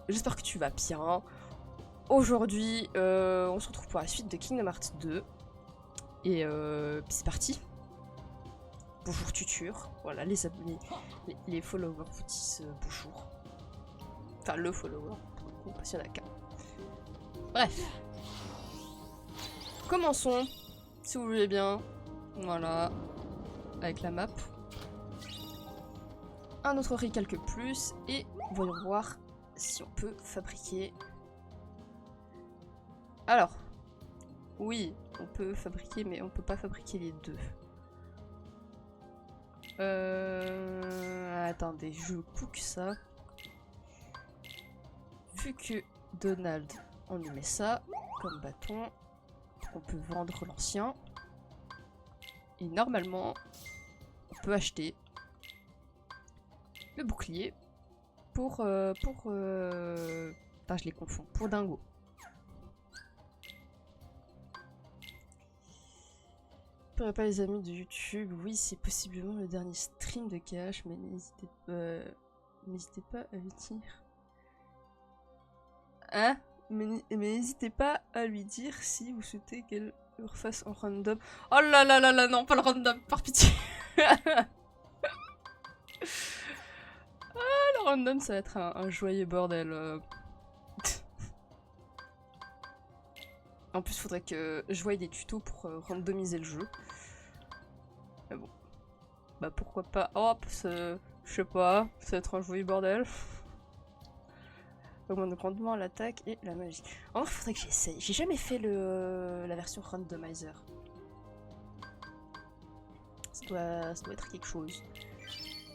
J'espère que tu vas bien. Aujourd'hui, on se retrouve pour la suite de Kingdom Hearts 2. Et puis c'est parti. Bonjour tuture. Voilà, les abonnés, les followers vous disent bonjour. Enfin, le follower, pour le coup, parce qu'il y en a qu'un. Bref. Commençons, si vous voulez bien. Voilà. Avec la map. Un autre recalque plus. Et voyons voir si on peut fabriquer. Alors. Oui, on peut fabriquer, mais on peut pas fabriquer les deux. Attendez, je cook ça. Vu que Donald, on lui met ça comme bâton, on peut vendre l'ancien. Et normalement, on peut acheter le bouclier pour Putain, je les confonds. Pour Dingo. Pas les amis de YouTube, oui, c'est possiblement le dernier stream de KH, mais n'hésitez pas à lui dire. Hein? Mais n'hésitez pas à lui dire si vous souhaitez qu'elle le refasse en random. Oh là là là là, non, pas le random, par pitié. Ah, le random, ça va être un joyeux bordel. En plus, faudrait que je voie des tutos pour randomiser le jeu. Mais bon. Bah pourquoi pas. Hop, je sais pas, ça va être un joyeux bordel. Augmente grandement l'attaque et la magie. En vrai, faudrait que j'essaye. J'ai jamais fait la version randomizer. Ça doit être quelque chose.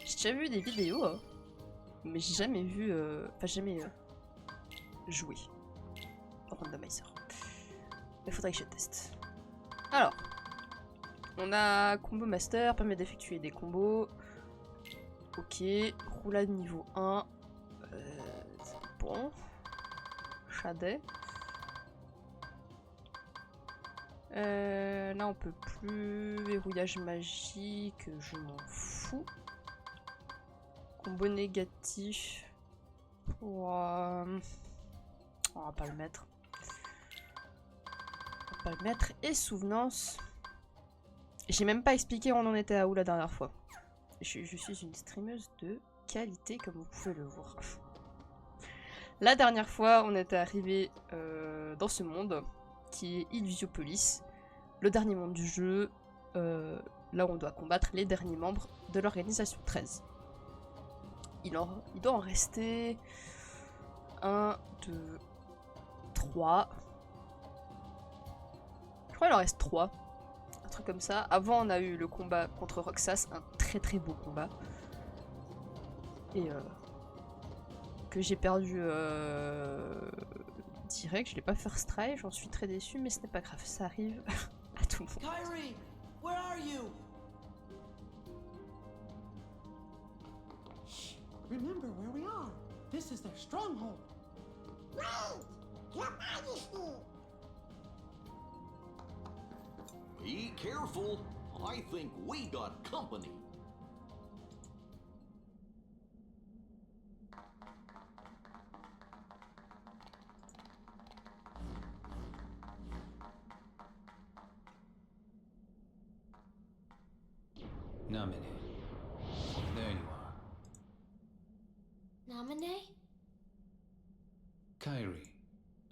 J'ai déjà vu des vidéos, hein, mais j'ai jamais vu. Enfin, jamais joué au randomizer. Il faudrait que je teste. Alors, on a combo master, permet d'effectuer des combos. Ok, roulade niveau 1. C'est bon. Shadet. Là on peut plus. Verrouillage magique, je m'en fous. Combo négatif. On va pas le mettre. On va pas le mettre. Et souvenance. J'ai même pas expliqué où on en était à où la dernière fois. Je suis une streameuse de qualité comme vous pouvez le voir. La dernière fois, on était arrivé dans ce monde qui est Illusiopolis, le dernier monde du jeu, là où on doit combattre les derniers membres de l'organisation 13. Il doit en rester 1, 2, 3. Je crois qu'il en reste 3. Un truc comme ça. Avant, on a eu le combat contre Roxas, un très très beau combat. Et que j'ai perdu direct, je l'ai pas first try, j'en suis très déçue, mais ce n'est pas grave, ça arrive à tout le monde. Kairi, where are you? Shh, remember where we are. This is their stronghold. Wait! Your Majesty! Be careful. I think we got company. Namine. There you are. Namine? Kairi,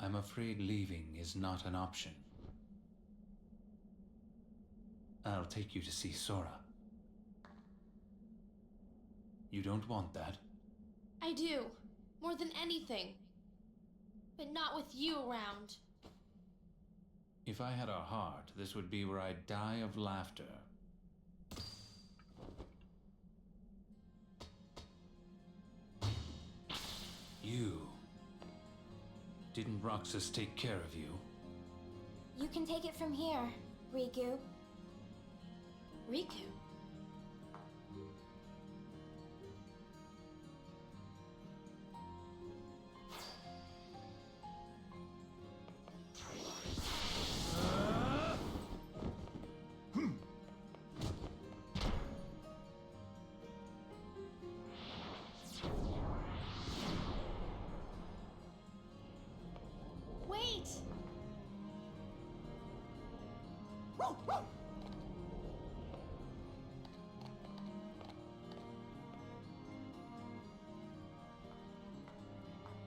I'm afraid leaving is not an option. I'll take you to see Sora. You don't want that? I do. More than anything. But not with you around. If I had a heart, this would be where I'd die of laughter. You. Didn't Roxas take care of you? You can take it from here, Riku. Riku?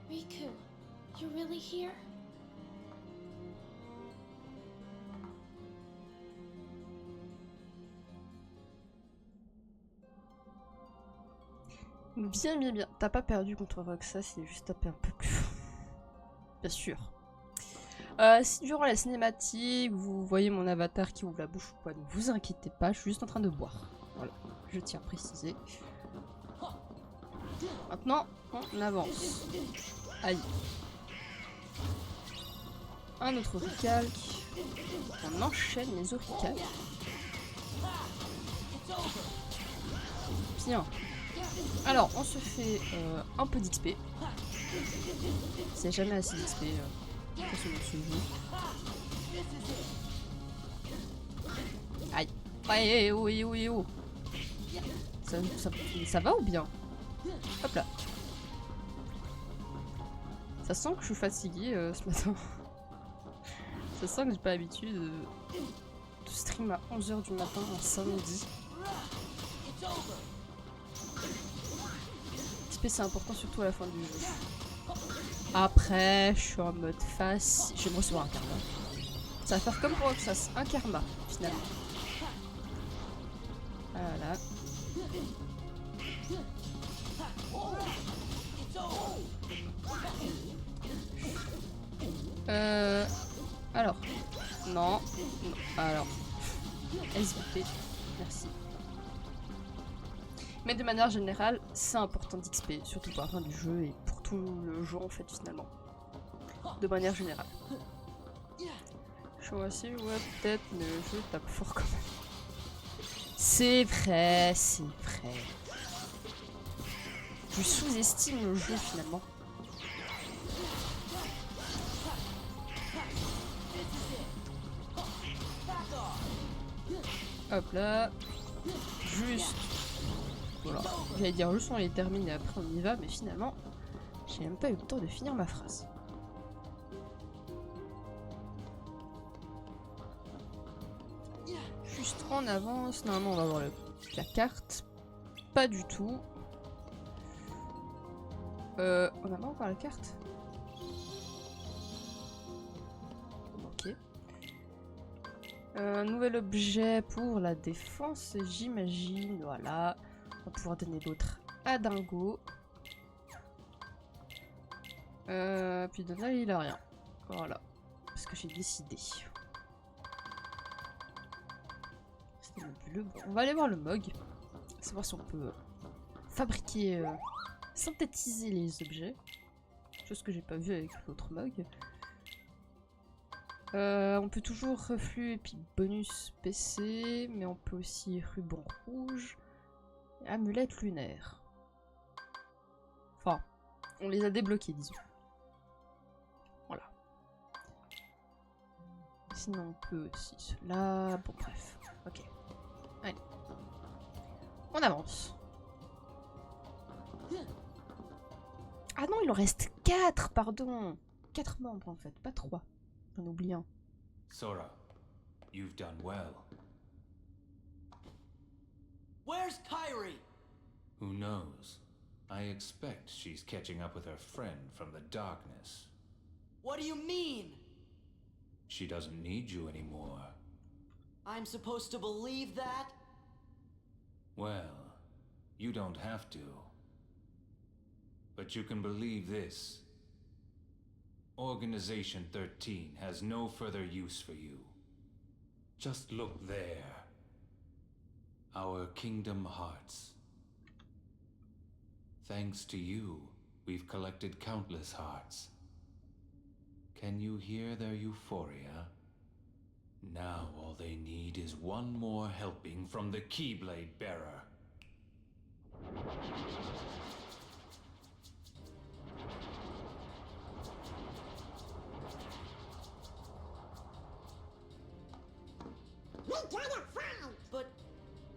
Riku, you're really here? Bien, bien, bien. T'as pas perdu contre Roxa, c'est juste tapé un peu plus fort. Bien sûr. Si durant la cinématique, vous voyez mon avatar qui ouvre la bouche ou quoi, ne vous inquiétez pas, je suis juste en train de boire. Voilà, je tiens à préciser. Maintenant, on avance. Aïe. Un autre recalque. On enchaîne les auricalques. Bien. Alors, on se fait un peu d'XP. C'est jamais assez d'XP dans ce jeu. Aïe. Aïe, oh, oh, oh, oh. Ça va ou bien? Hop là. Ça sent que je suis fatiguée ce matin. Ça sent que j'ai pas l'habitude de stream à 11h du matin un samedi. XP c'est important surtout à la fin du jeu. Après, je suis en mode face. Je vais me recevoir un karma. Ça va faire comme pour Roxas, un karma finalement. Voilà. Alors. Non. Alors. SVP. Merci. Mais de manière générale, c'est important d'XP, surtout pour la fin du jeu et pour tout le jeu en fait finalement. De manière générale. Je vois aussi, ouais peut-être, mais le jeu tape fort quand même. C'est vrai, c'est vrai. Je sous-estime le jeu finalement. Hop là. Juste. Voilà. J'allais dire juste on les termine et après on y va, mais finalement, j'ai même pas eu le temps de finir ma phrase. Juste on avance. Normalement on va voir la carte. Pas du tout. On n'a pas encore la carte. Ok. Un nouvel objet pour la défense, j'imagine. Voilà. On va pouvoir donner l'autre à Dingo. Puis de là, il a rien. Voilà. Parce que j'ai décidé. C'était le bon. On va aller voir le Mog. Savoir si on peut fabriquer, synthétiser les objets. Chose que j'ai pas vu avec l'autre Mog. On peut toujours reflux et puis bonus PC, mais on peut aussi ruban rouge et amulette lunaire. Enfin, on les a débloqués, disons. Voilà. Sinon, on peut aussi cela. Bon, bref. Ok. Allez. On avance. Ah non, il en reste 4, pardon. 4 membres en fait, pas 3. J'en oublie un. Sora, you've done well. Where's Kyrie? Who knows? I expect she's catching up with her friend from the darkness. What do you mean? She doesn't need you anymore. I'm supposed to believe that? Well, you don't have to. But you can believe this. Organization 13 has no further use for you. Just look there. Our Kingdom Hearts. Thanks to you, we've collected countless hearts. Can you hear their euphoria? Now all they need is one more helping from the Keyblade Bearer. We gotta find! But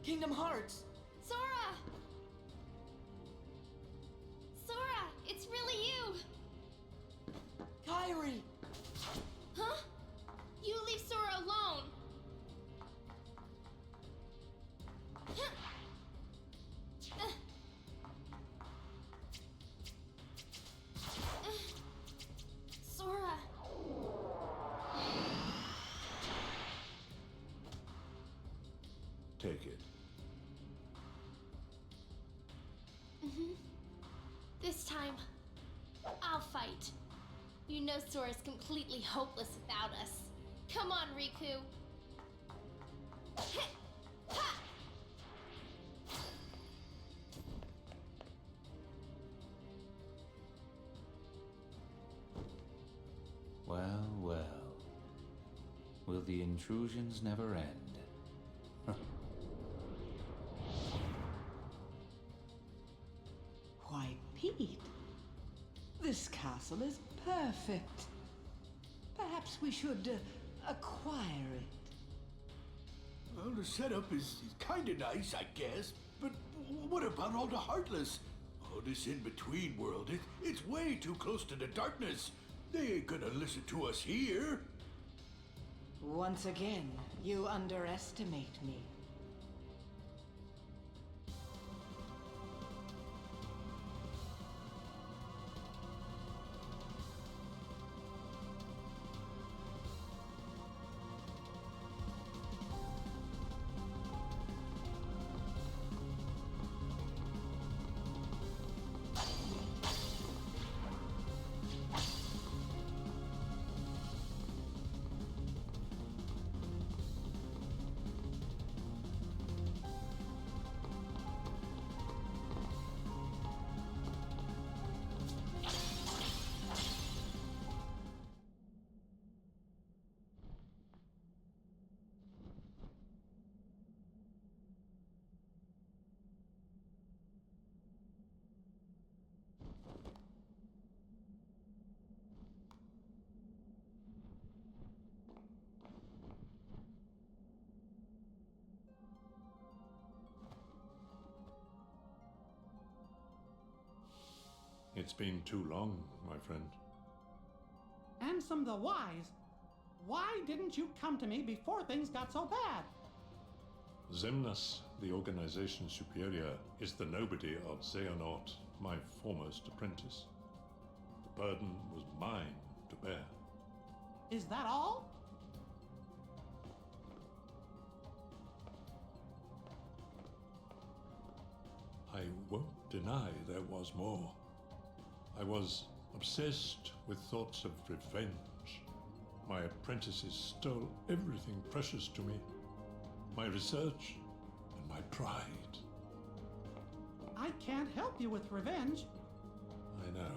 Kingdom Hearts. Sora! Sora, it's really you! Kyrie! Huh? You leave Sora alone! take it. This time, I'll fight. You know Sora's completely hopeless without us. Come on, Riku. Hit! Ha! Well, well. Will the intrusions never end? Why, Pete, this castle is perfect. Perhaps we should acquire it. Well, the setup is kinda nice, I guess. But what about all the Heartless? Oh, this in-between world, it's way too close to the darkness. They ain't gonna listen to us here. Once again, you underestimate me. It's been too long, my friend. Ansem the Wise, why didn't you come to me before things got so bad? Xemnas, the organization superior, is the nobody of Xehanort, my foremost apprentice. The burden was mine to bear. Is that all? I won't deny there was more. I was obsessed with thoughts of revenge. My apprentices stole everything precious to me. My research and my pride. I can't help you with revenge. I know.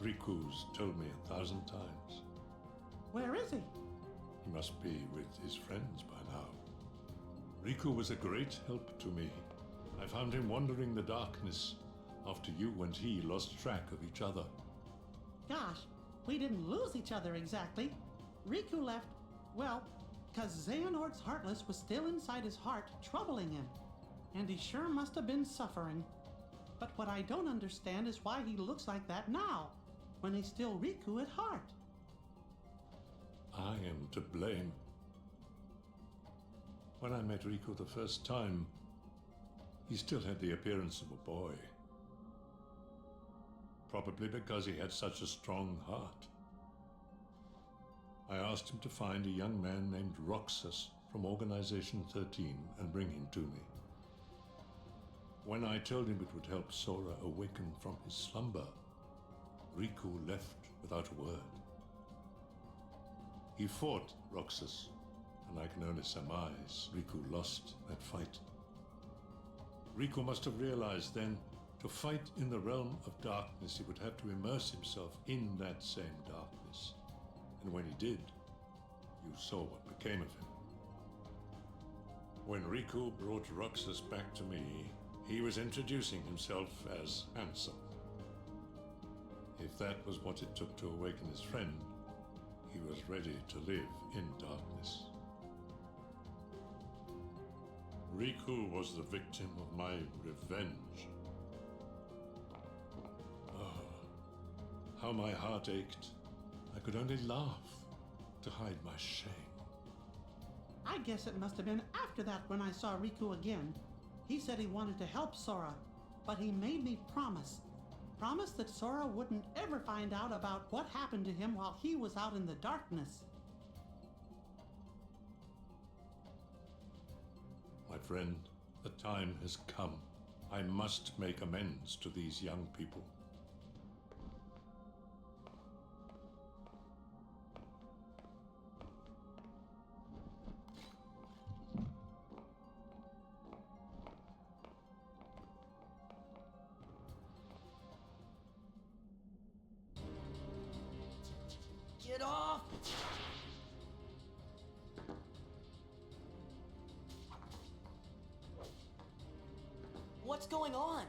Riku's told me 1,000 times. Where is he? He must be with his friends by now. Riku was a great help to me. I found him wandering the darkness after you and he lost track of each other. Gosh, we didn't lose each other exactly. Riku left, well, because Xehanort's Heartless was still inside his heart, troubling him. And he sure must have been suffering. But what I don't understand is why he looks like that now, when he's still Riku at heart. I am to blame. When I met Riku the first time, he still had the appearance of a boy. Probably because he had such a strong heart. I asked him to find a young man named Roxas from Organization 13 and bring him to me. When I told him it would help Sora awaken from his slumber, Riku left without a word. He fought Roxas, and I can only surmise Riku lost that fight. Riku must have realized then, to fight in the realm of darkness, he would have to immerse himself in that same darkness. And when he did, you saw what became of him. When Riku brought Roxas back to me, he was introducing himself as Ansem. If that was what it took to awaken his friend, he was ready to live in darkness. Riku was the victim of my revenge. Oh, how my heart ached. I could only laugh to hide my shame. I guess it must have been after that when I saw Riku again. He said he wanted to help Sora, but he made me promise. Promise that Sora wouldn't ever find out about what happened to him while he was out in the darkness. friend. The time has come. I must make amends to these young people. Get off! What's going on?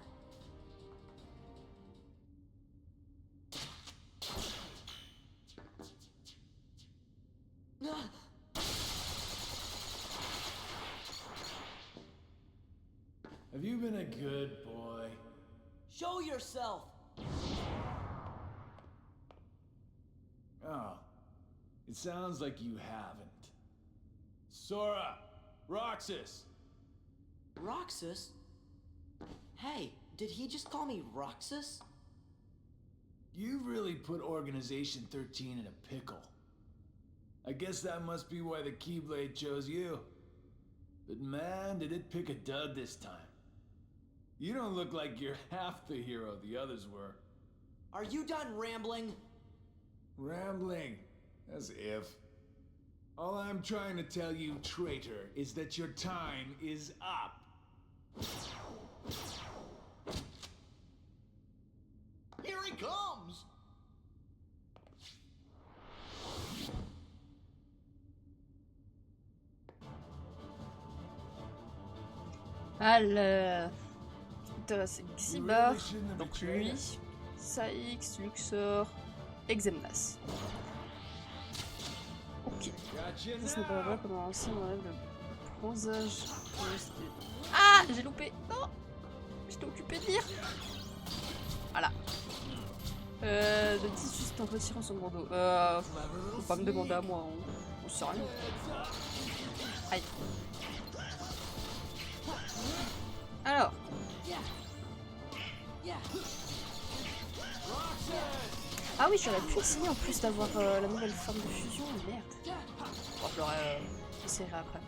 Have you been a good boy? Show yourself! Oh, it sounds like you haven't. Sora! Roxas! Roxas? Hey, did he just call me Roxas? You've really put Organization 13 in a pickle. I guess that must be why the Keyblade chose you. But man, did it pick a dud this time. You don't look like you're half the hero the others were. Are you done rambling? Rambling? As if. All I'm trying to tell you, traitor, is that your time is up. Here he comes! Alors, c'est Xibar, donc lui, Saïx, Luxor, Exemnas. Ok. Ça n'est pas vrai comment ainsi on enlève le bronzage. Ah, j'ai loupé. Non, j'étais occupé de lire. Voilà. De 10 juste en retirant son bandeau. Faut pas me demander à moi, on sait rien. Aïe. Alors. Ah oui, j'aurais pu essayer en plus d'avoir la nouvelle forme de fusion, mais merde. Bon, je l'aurais essayé après.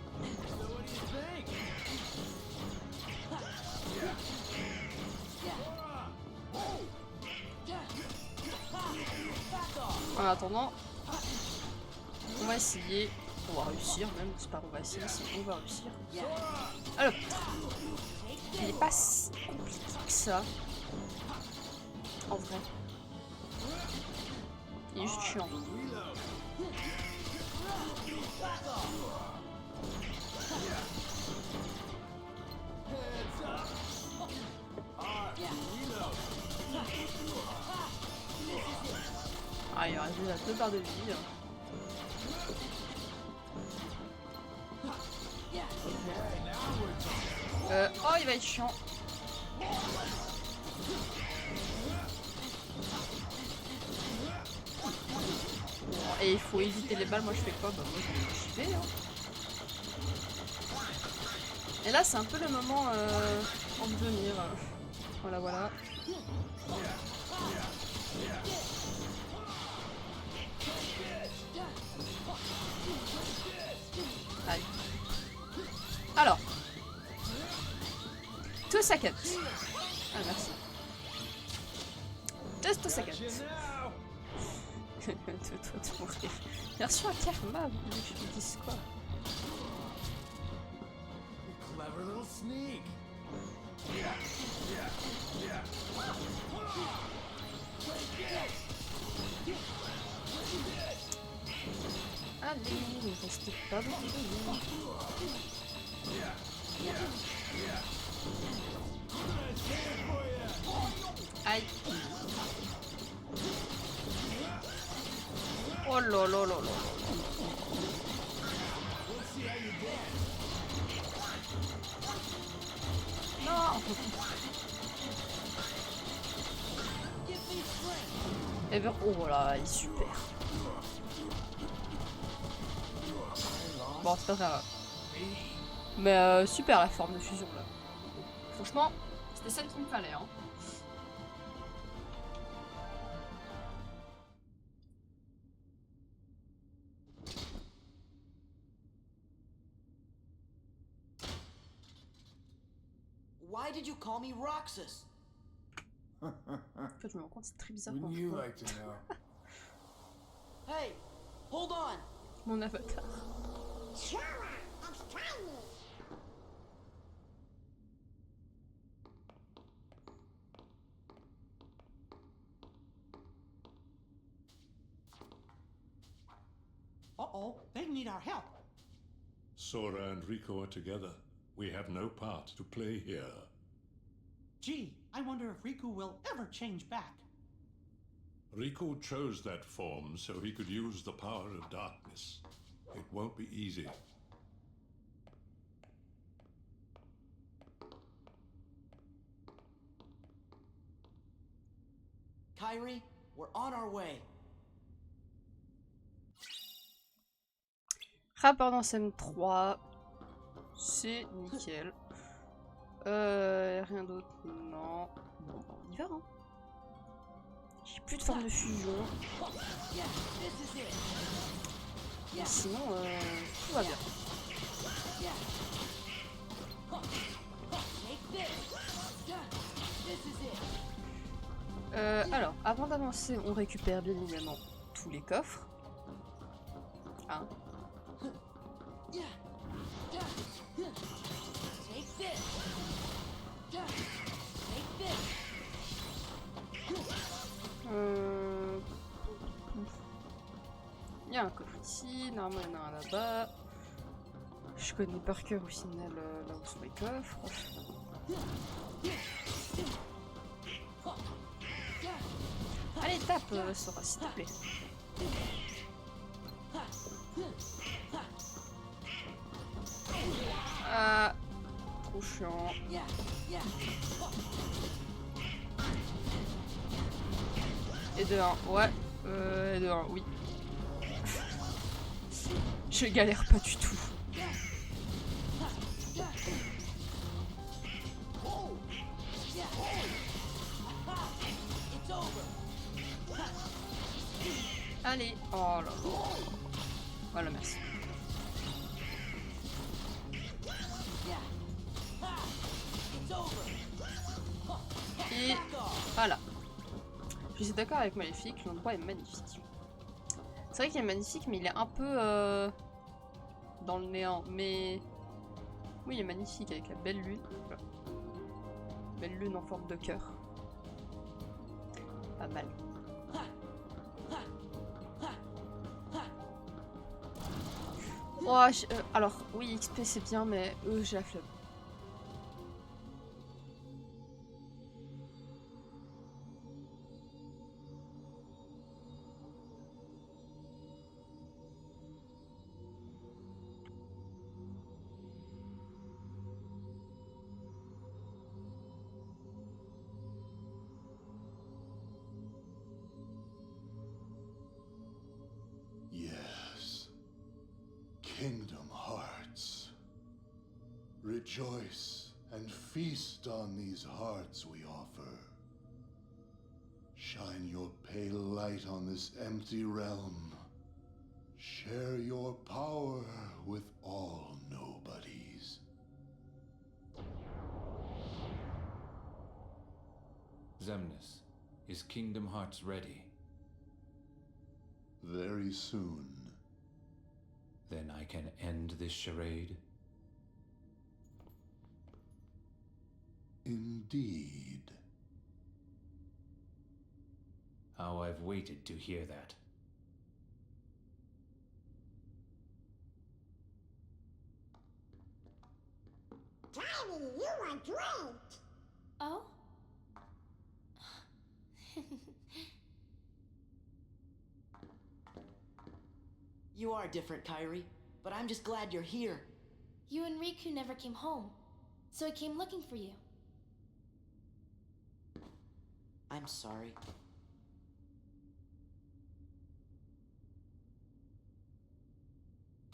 En attendant, on va essayer. On va réussir même, c'est pas on va essayer, c'est on va réussir. Alors, il est pas si compliqué que ça. En vrai. Il est juste chiant. Ah, il reste déjà 2 barres de vie. Oh, il va être chiant. Et il faut éviter les balles, moi je fais quoi? Bah moi je vais hein. Et là c'est un peu le moment en devenir. Voilà voilà. Allez. Alors. 2 seconds. Ah merci. Just 2 seconds. De mourir. Version à karma, vous voulez que je vous dise quoi? Clever little sneak. Allez, il ne reste pas beaucoup de vie. Aïe. Oh là là là là. Non. Ever, oh voilà, il est super. Bon, c'est pas grave. Mais super la forme de fusion là. Franchement, c'était celle qu'il me fallait hein. Why did you call me Roxas? En fait, je me rends compte, c'est très bizarre. Wouldn't quand you je vois like to know? Hey, hold on. mon avatar. Uh-oh, they need our help. Sora and Rico are together. We have no part to play here. Gee, I wonder if Riku will ever change back. Rico chose that form so he could use the power of darkness. It won't be easy. Kyrie, we're on our way. Rapport dans CM3. C'est nickel. Rien d'autre, non. Bon, on y va, hein. J'ai plus de forme de fusion. Mais sinon, tout va bien. Alors, avant d'avancer, on récupère bien évidemment tous les coffres. Hein. Il y a un coffre ici, normalement il y en a un là-bas. Je connais par cœur au final là où sont les coffres. Allez, tape, Sora, s'il te plaît. Ah, trop chiant. Et de 1, ouais. Et de 1, oui. Je galère pas du tout. Allez, oh là là. Voilà, merci. Et voilà. Je suis d'accord avec Maléfique, l'endroit est magnifique. C'est vrai qu'il est magnifique, mais il est un peu dans le néant. Mais oui, il est magnifique avec la belle lune. Voilà. Belle lune en forme de cœur. Pas mal. Oh, alors, oui, XP c'est bien, mais j'ai la flemme. Yes. Kingdom Hearts. Rejoice and feast on these hearts we offer. Shine your pale light on this empty realm. Share your power with all nobodies. Xemnas, is Kingdom Hearts ready? Very soon. Then I can end this charade? Indeed. How I've waited to hear that. Tiny, you are great! Oh? You are different, Kyrie, but I'm just glad you're here. You and Riku never came home, so I came looking for you. I'm sorry.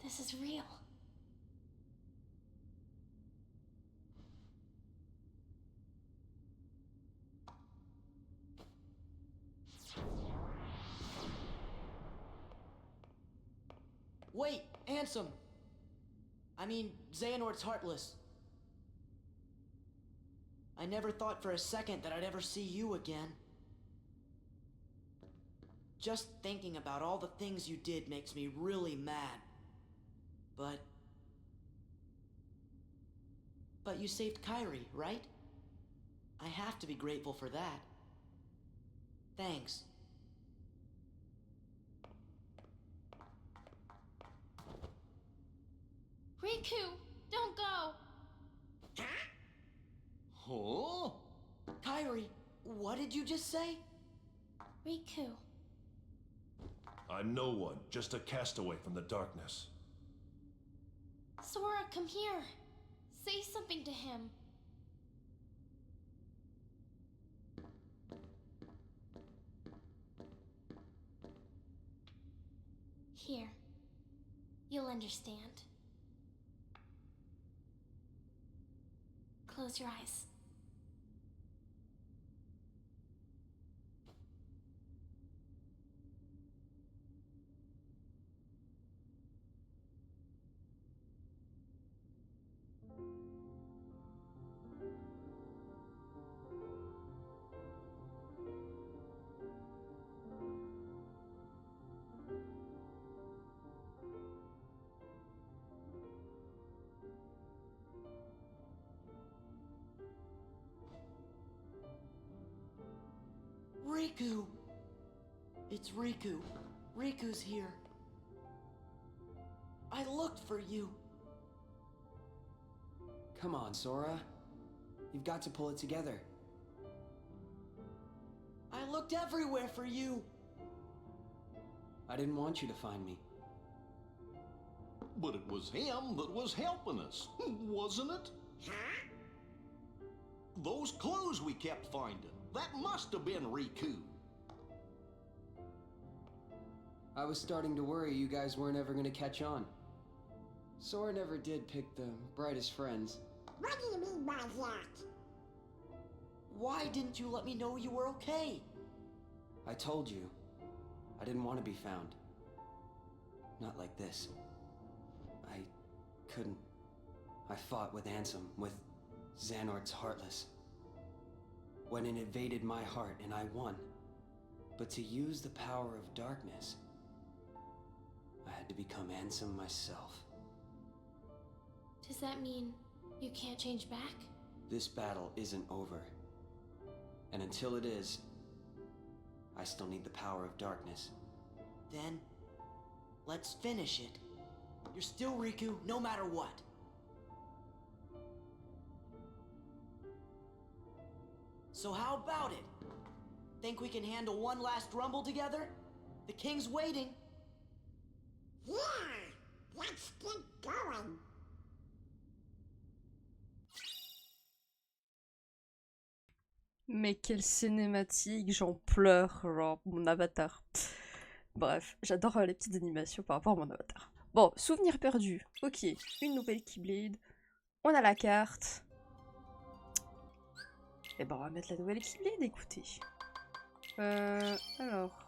This is real. Wait, Ansem! I mean, Xehanort's Heartless. I never thought for a second that I'd ever see you again. Just thinking about all the things you did makes me really mad. But you saved Kairi, right? I have to be grateful for that. Thanks. Riku, don't go! Huh? Kairi, what did you just say? Riku. I'm no one, just a castaway from the darkness. Sora, come here. Say something to him. Here. You'll understand. Close your eyes. Riku! It's Riku. Riku's here. I looked for you. Come on, Sora. You've got to pull it together. I looked everywhere for you. I didn't want you to find me. But it was him that was helping us, wasn't it? Huh? Those clues we kept finding, that must have been Riku. I was starting to worry you guys weren't ever gonna catch on. Sora never did pick the brightest friends. What do you mean by that? Why didn't you let me know you were okay? I told you. I didn't want to be found. Not like this. I couldn't. I fought with Ansem, with Xehanort's Heartless. When it invaded my heart and I won. But to use the power of darkness, I had to become Ansem myself. Does that mean you can't change back? This battle isn't over. And until it is, I still need the power of darkness. Then, let's finish it. You're still Riku, no matter what. So how about it? Think we can handle one last rumble together? The king's waiting. Yeah! Let's get going! Mais quelle cinématique, j'en pleure, genre mon avatar. Bref, j'adore les petites animations par rapport à mon avatar. Bon, souvenir perdu. Ok, une nouvelle Keyblade. On a la carte. Et ben on va mettre la nouvelle Keyblade, écoutez. Alors.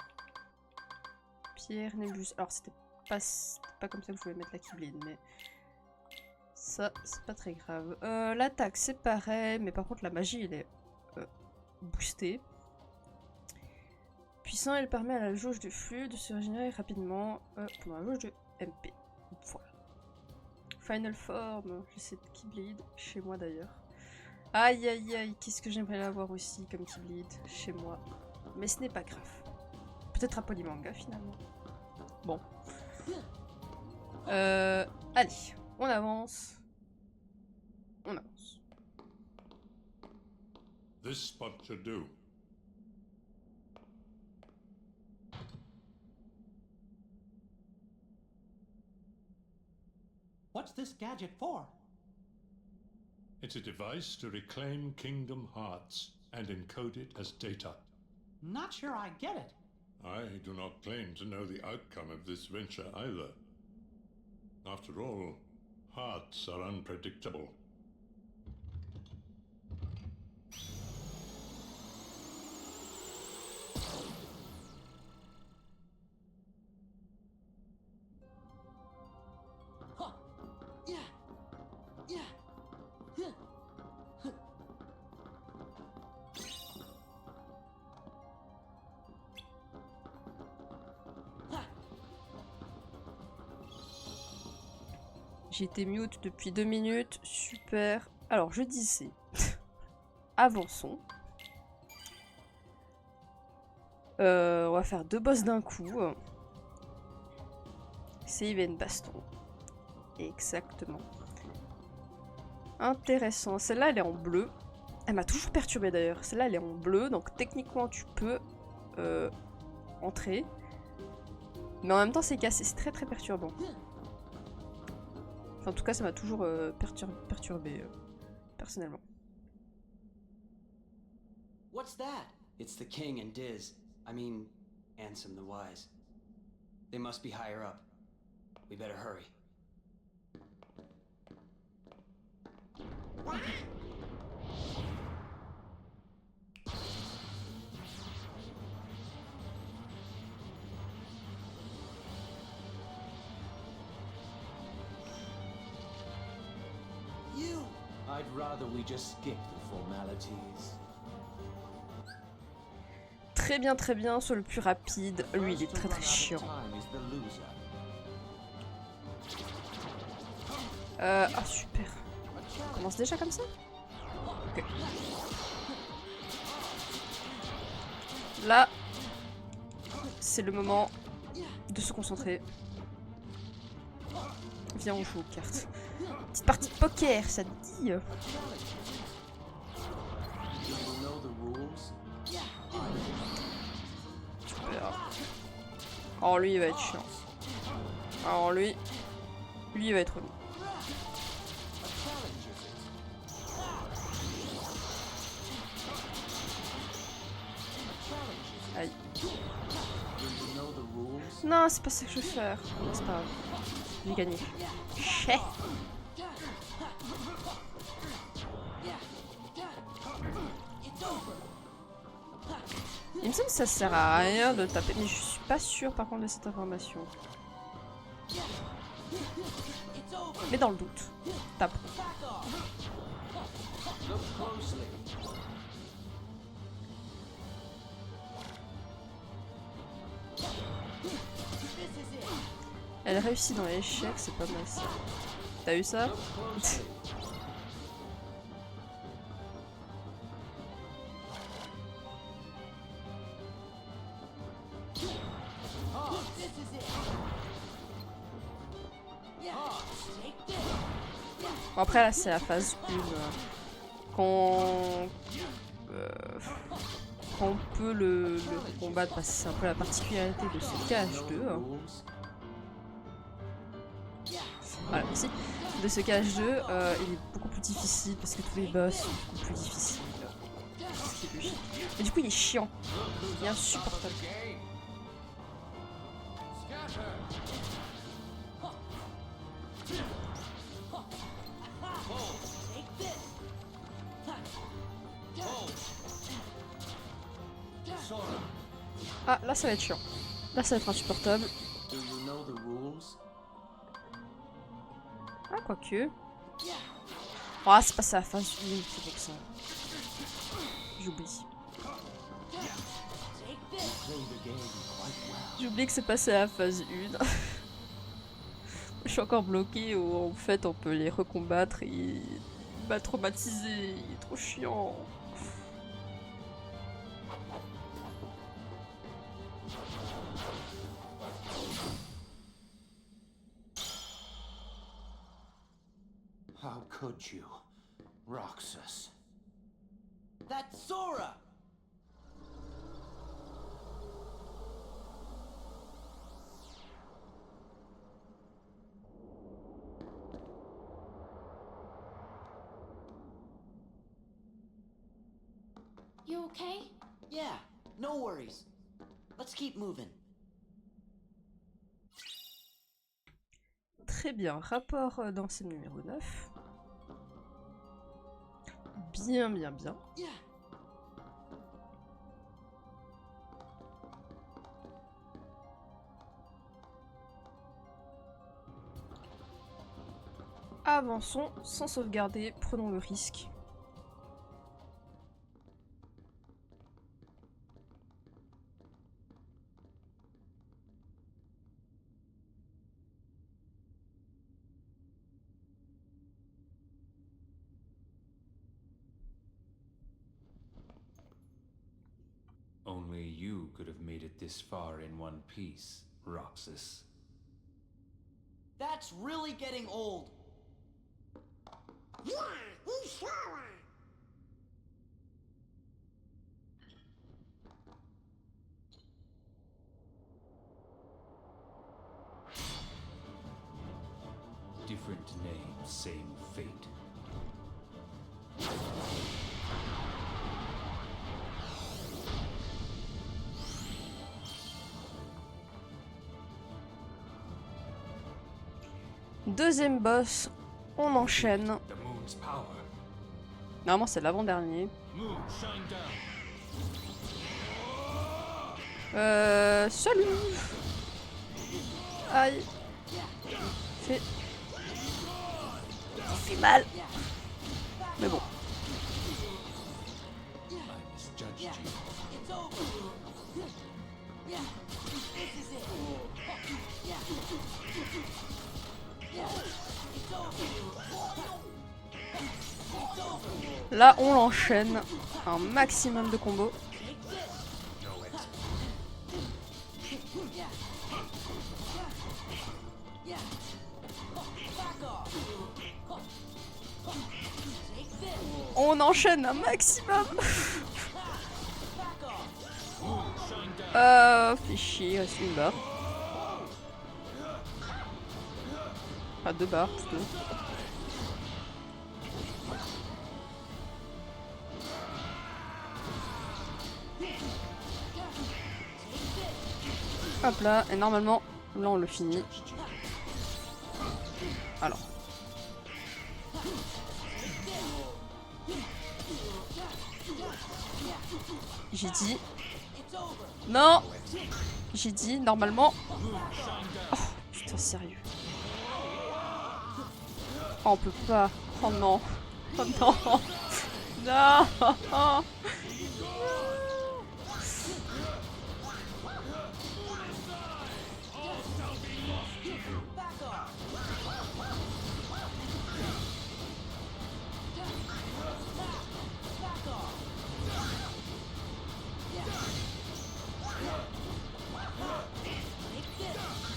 Pierre, Nébus. Alors c'était pas comme ça que je voulais mettre la Keyblade, mais... Ça, c'est pas très grave. L'attaque, c'est pareil, mais par contre la magie, elle est... boostée. Puissant, elle permet à la jauge de flux de se régénérer rapidement pendant la jauge de MP. Voilà. Final Form, j'ai cette Keyblade, chez moi d'ailleurs. Aïe aïe aïe, qu'est-ce que j'aimerais l'avoir aussi comme Keyblade chez moi. Mais ce n'est pas grave. Peut-être un polymanga finalement. Bon. Allez, on avance. On avance. This spot should do. What's this gadget for? It's a device to reclaim Kingdom Hearts and encode it as data. Not sure I get it. I do not claim to know the outcome of this venture either. After all, hearts are unpredictable. J'ai été mute depuis 2 minutes. Super. Alors, je disais. Avançons. On va faire 2 boss d'un coup. Save and baston. Exactement. Intéressant. Celle-là, elle est en bleu. Elle m'a toujours perturbée d'ailleurs. Celle-là, elle est en bleu. Donc, techniquement, tu peux entrer. Mais en même temps, c'est cassé. C'est très très perturbant. Enfin, en tout cas, ça m'a toujours perturbé, personnellement. What's that? It's the king and Diz. I mean, Ansem the Wise. They must be higher up. We better hurry. You! I'd rather we just skip the formalities. Très bien, soit le plus rapide. Lui, il est très très chiant. Ah super. On commence déjà comme ça? Ok. Là, c'est le moment de se concentrer. Viens, on joue aux cartes. Petite partie de poker, ça te dit? Super. Oh, lui, il va être chiant. Alors, lui, il va être relou. Aïe. Non, c'est pas ça que je veux faire. C'est pas grave. J'ai gagné. Chais. Il me semble que ça sert à rien de taper, mais je suis pas sûre par contre de cette information. Mais dans le doute, tape. Elle réussit dans l'échec, c'est pas mal ça. T'as eu ça? Bon, après là c'est la phase 1. Quand on peut le combattre, parce que c'est un peu la particularité de ce KH2. Voilà, merci. De ce KH2, il est beaucoup plus difficile parce que tous les boss sont beaucoup plus difficiles. Ce qui est logique. Mais du coup il est chiant. Il est insupportable. Ah, là ça va être chiant. Là ça va être insupportable. Ah, quoique. Ah, c'est passé à la phase 1, c'est pour ça. J'oublie. J'oublie que c'est passé à la phase 1. Je suis encore bloqué où en fait on peut les recombattre et il m'a traumatisé. Il est trop chiant. How could you, Roxas? That's Sora! You okay? Yeah, no worries. Let's keep moving. Très bien, rapport d'ancien numéro 9. Bien. Avançons sans sauvegarder, prenons le risque. you could have made it this far in one piece, Roxas. That's really getting old. Different name, same fate. Deuxième boss, on enchaîne. The moon's power. Normalement c'est l'avant-dernier. Moon, shine down. Salut. Aïe. Fait mal. Mais bon. I misjudged you. Là, on l'enchaîne. Un maximum de combos. On enchaîne un maximum. Fait chier, reste une barre. Enfin, 2 barres plutôt. Hop là, et normalement, là on le finit. Alors. J'ai dit... Non. J'ai dit, normalement... Oh, putain, sérieux. Oh, on peut pas. Oh non. Oh non. Non.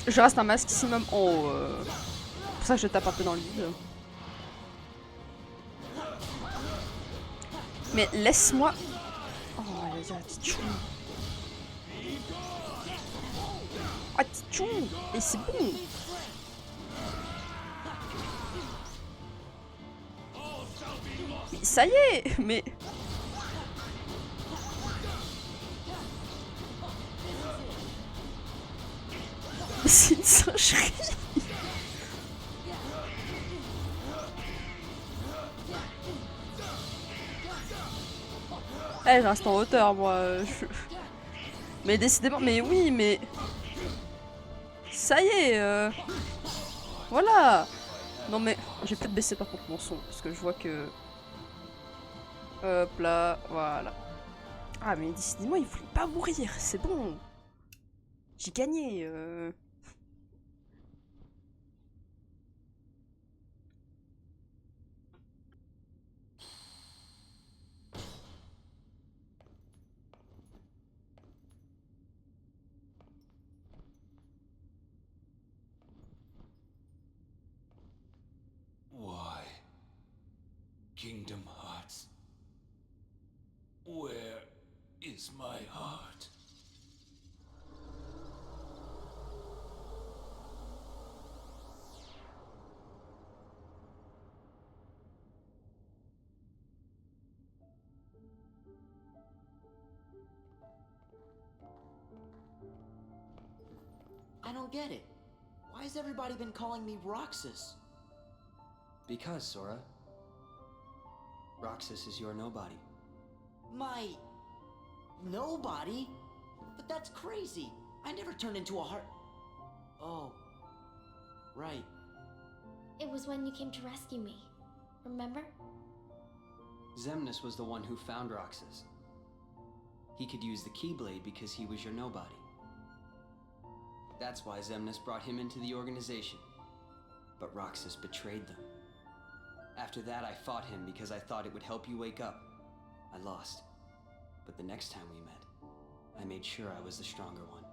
Je reste un maximum en haut. C'est pour ça que je tape un peu dans le vide. Mais laisse-moi... Oh, vas-y, Tichou. Ah, Tichou. Et c'est bon. Mais ça y est. Mais... C'est une singerie. Eh, je reste en hauteur, moi. Mais décidément, mais oui, mais... Ça y est, Voilà. Non mais, j'ai peut-être baissé par contre mon son, parce que je vois que... Hop là, voilà. Ah mais décidément, il voulait pas mourir, c'est bon. J'ai gagné, Why? Kingdom Hearts. Where is my heart? I don't get it. Why has everybody been calling me Roxas? Because, Sora. Roxas is your nobody. My... nobody? But that's crazy. I never turned into a heart... Oh. Right. It was when you came to rescue me. Remember? Xemnas was the one who found Roxas. He could use the Keyblade because he was your nobody. That's why Xemnas brought him into the organization. But Roxas betrayed them. After that, I fought him because I thought it would help you wake up. I lost. But the next time we met, I made sure I was the stronger one.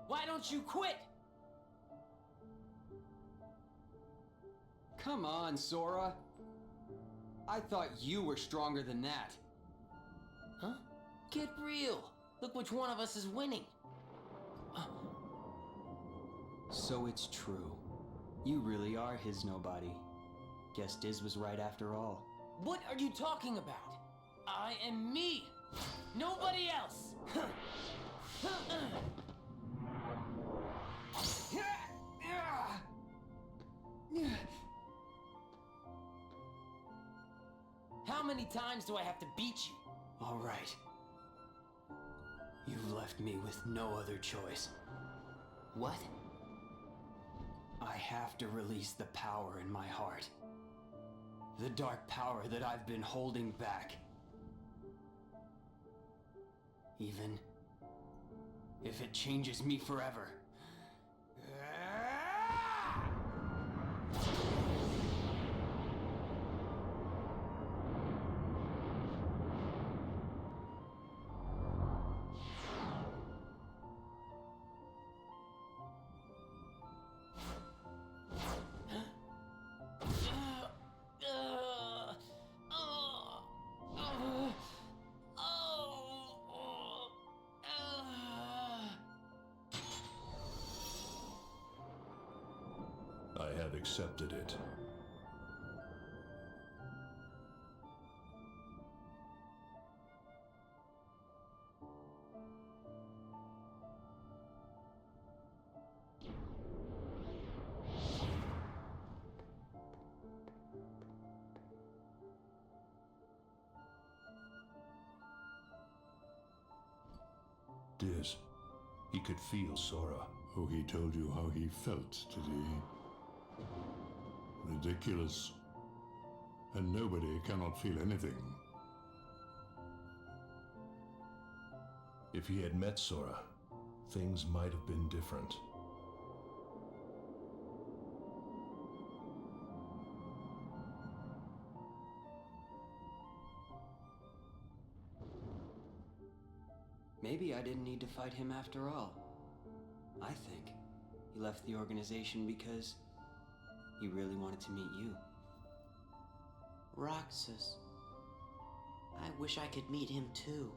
Why don't you quit? Come on, Sora. I thought you were stronger than that. Huh? Get real. Look which one of us is winning. So it's true. You really are his nobody. Guess Diz was right after all. What are you talking about? I am me. Nobody else. How many times do I have to beat you? All right. You've left me with no other choice. What? I have to release the power in my heart. The dark power that I've been holding back. Even if it changes me forever. I have accepted it. Diz, he could feel Sora. Oh, he told you how he felt, did he? Ridiculous. And nobody cannot feel anything. If he had met Sora, things might have been different. Maybe I didn't need to fight him after all. I think he left the organization because he really wanted to meet you. Roxas. I wish I could meet him too.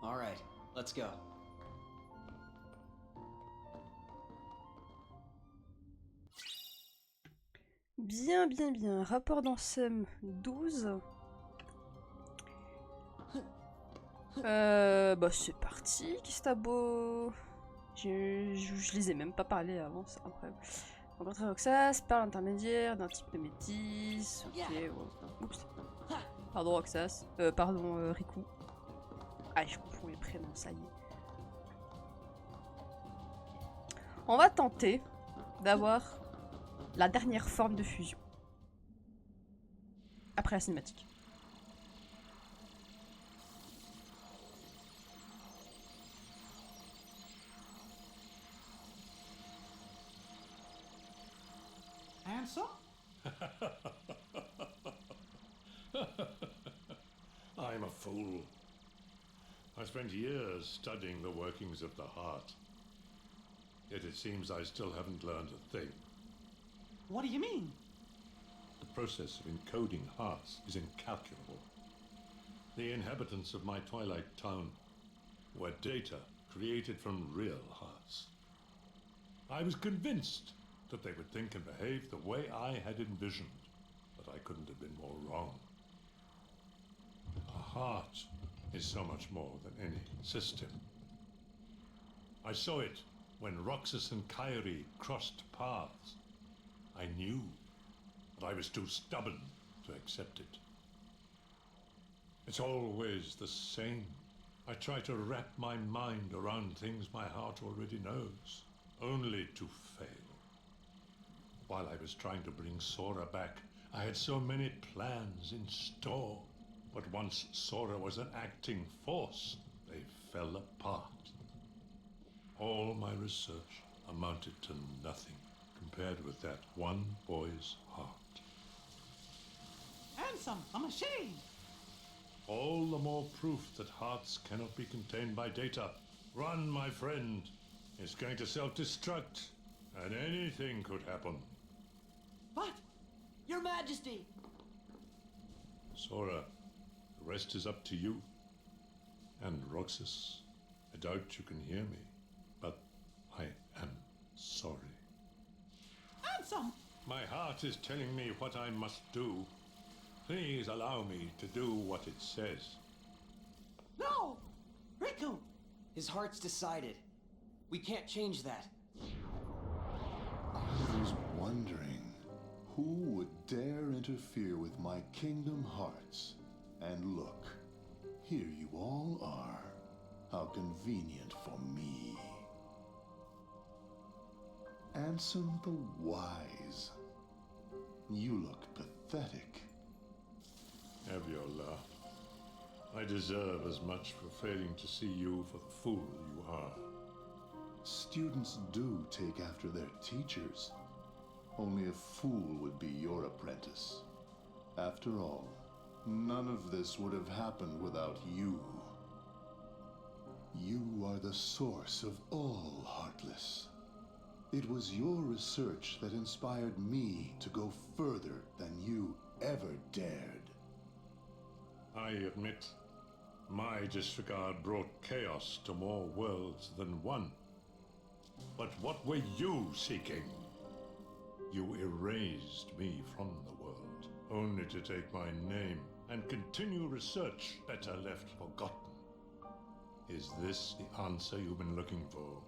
All right, let's go. Bien, bien, bien. Rapport d'Ansem 12. Bah c'est parti, Kistabo. Je les ai même pas parlé avant, c'est incroyable. Rencontrer Roxas par l'intermédiaire d'un type de métis. Ok, ouais. Oups. Pardon Roxas. Pardon Riku. Ah, je confonds les prénoms, ça y est. On va tenter d'avoir la dernière forme de fusion. Après la cinématique. Ansem? I'm a fool. I spent years studying the workings of the heart. Yet it seems I still haven't learned a thing. What do you mean? process of encoding hearts is incalculable. The inhabitants of my Twilight Town were data created from real hearts. I was convinced that they would think and behave the way I had envisioned, but I couldn't have been more wrong. A heart is so much more than any system. I saw it when Roxas and Kyrie crossed paths. I knew, but I was too stubborn to accept it. It's always the same. I try to wrap my mind around things my heart already knows, only to fail. While I was trying to bring Sora back, I had so many plans in store. But once Sora was an acting force, they fell apart. All my research amounted to nothing compared with that one boy's heart. Ansem, a machine! All the more proof that hearts cannot be contained by data. Run, my friend. It's going to self-destruct, and anything could happen. But, Your Majesty! Sora, the rest is up to you. And Roxas, I doubt you can hear me, but I am sorry. Ansem! My heart is telling me what I must do. Please allow me to do what it says. No! Riku! His heart's decided. We can't change that. I was wondering who would dare interfere with my kingdom hearts. And look, here you all are. How convenient for me. Ansem the Wise. You look pathetic. Have your laugh. I deserve as much for failing to see you for the fool you are. Students do take after their teachers. Only a fool would be your apprentice. After all, none of this would have happened without you. You are the source of all Heartless. It was your research that inspired me to go further than you ever dared. I admit, my disregard brought chaos to more worlds than one. But what were you seeking? You erased me from the world, only to take my name and continue research better left forgotten. Is this the answer you've been looking for?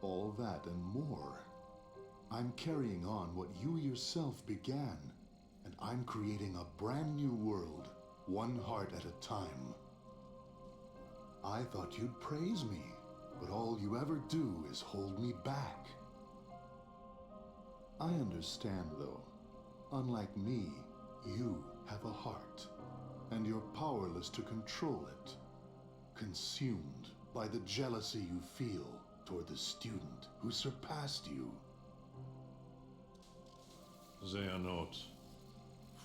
All that and more. I'm carrying on what you yourself began, and I'm creating a brand new world, one heart at a time. I thought you'd praise me, but all you ever do is hold me back. I understand, though. Unlike me, you have a heart, and you're powerless to control it. Consumed by the jealousy you feel toward the student who surpassed you. Xehanort,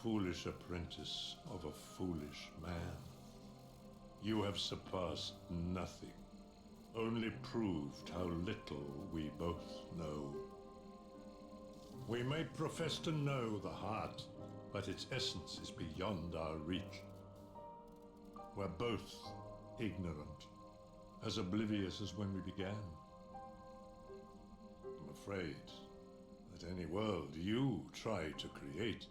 foolish apprentice of a foolish man. You have surpassed nothing, only proved how little we both know. We may profess to know the heart, but its essence is beyond our reach. We're both ignorant, as oblivious as when we began. I'm afraid that any world you try to create,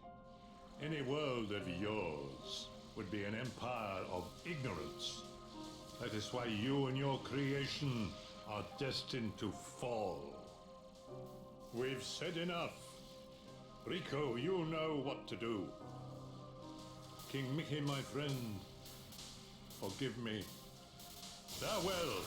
any world of yours, would be an empire of ignorance. That is why you and your creation are destined to fall. We've said enough. Rico, you know what to do. King Mickey, my friend, forgive me. Farewell!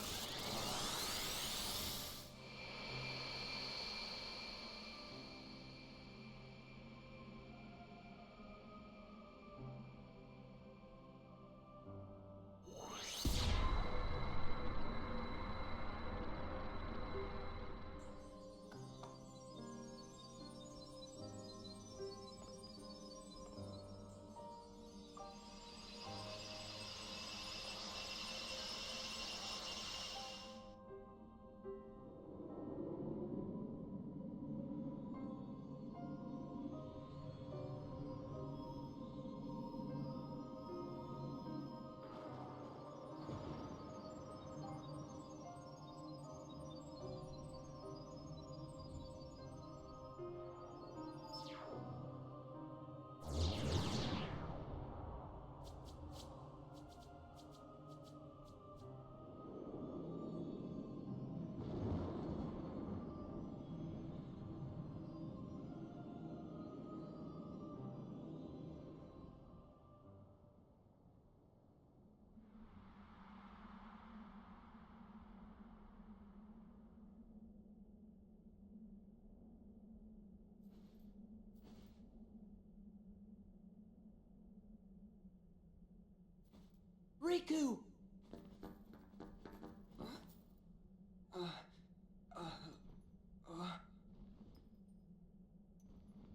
Riku!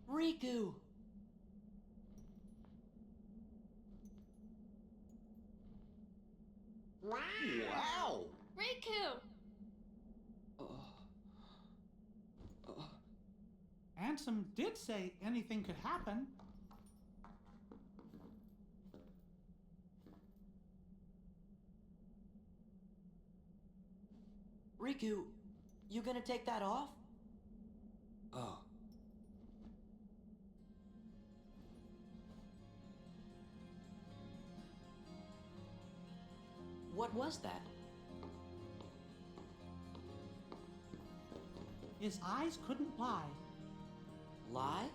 Riku! Wow! Riku! Ansem did say anything could happen. Riku, you gonna take that off? Oh. What was that? His eyes couldn't lie. Lie?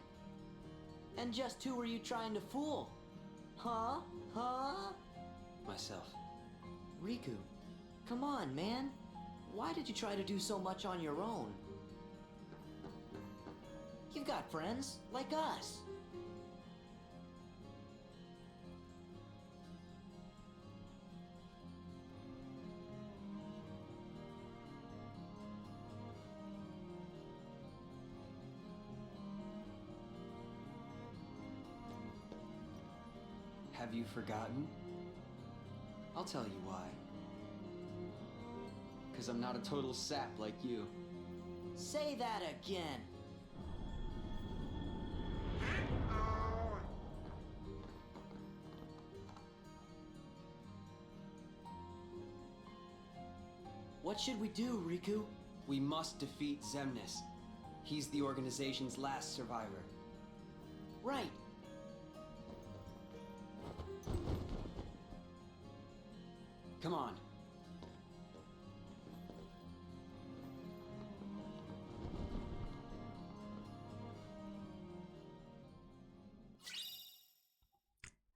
And just who were you trying to fool? Huh? Huh? Myself. Riku, come on, man. Why did you try to do so much on your own? You've got friends, like us. Have you forgotten? I'll tell you why. Because I'm not a total sap like you. Say that again. What should we do, Riku? We must defeat Xemnas. He's the organization's last survivor. Right. Come on.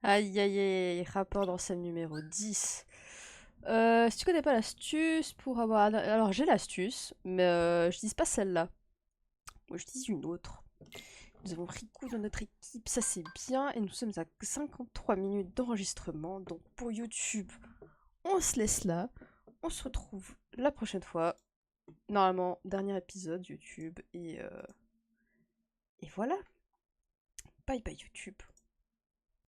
Aïe aïe aïe, rapport d'Ansem numéro 10. Si tu connais pas l'astuce pour avoir... Alors j'ai l'astuce, mais je dis pas celle-là. Moi je dis une autre. Nous avons Riku dans notre équipe, ça c'est bien. Et nous sommes à 53 minutes d'enregistrement. Donc pour YouTube, on se laisse là. On se retrouve la prochaine fois. Normalement, dernier épisode YouTube. Et voilà. Bye bye YouTube.